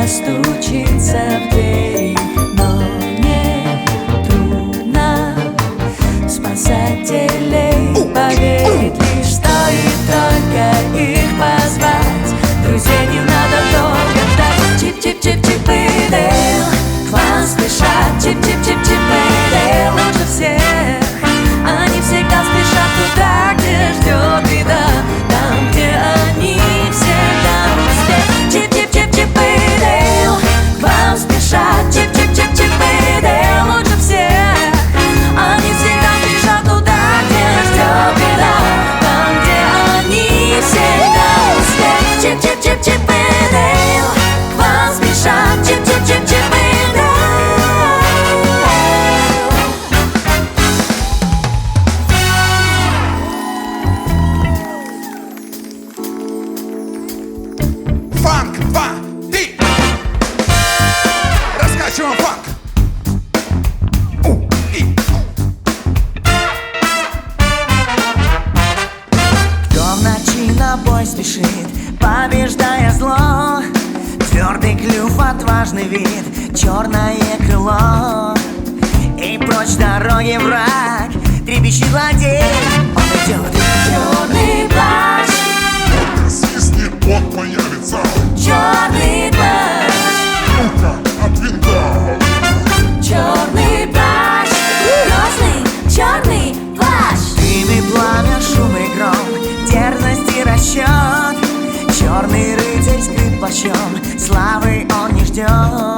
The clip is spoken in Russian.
Стучится в двери, но мне трудно спасателей поверить. Лишь стоит только их позвать, друзей не надо долго ждать. Чип-чип-чип-чип и Дейл к вам спешат. Чип-чип-чип-чип и Дейл лучше всех. Они всегда спешат туда, где ждет беда, там, где они всегда успех. Чип-чип-чип-чип и Дейл к вам спешат. Чип-чип-чип-чип и Дейл лучше всех. Они всегда спешат туда, где ждет беда, там, где они всегда успех. Чип-чип-чип-чип и Дейл к вам спешат. Чип-чип-чип-чип и Дейл. Фанк 2, ты! Раскачиваем фанк! Кто в ночи на бой спешит, побеждая зло, твердый клюв, отважный вид, черное крыло. И прочь дороги враг, трепещет злодей, он идет. Черный плащ, Свистнет, он появится! черный плащ, Ну-ка, от винта! черный плащ, грозный черный плащ. Дым и пламя, шум и гром, дерзость и расчет. Черный рыцарь скрыт плащом, славы он не ждет.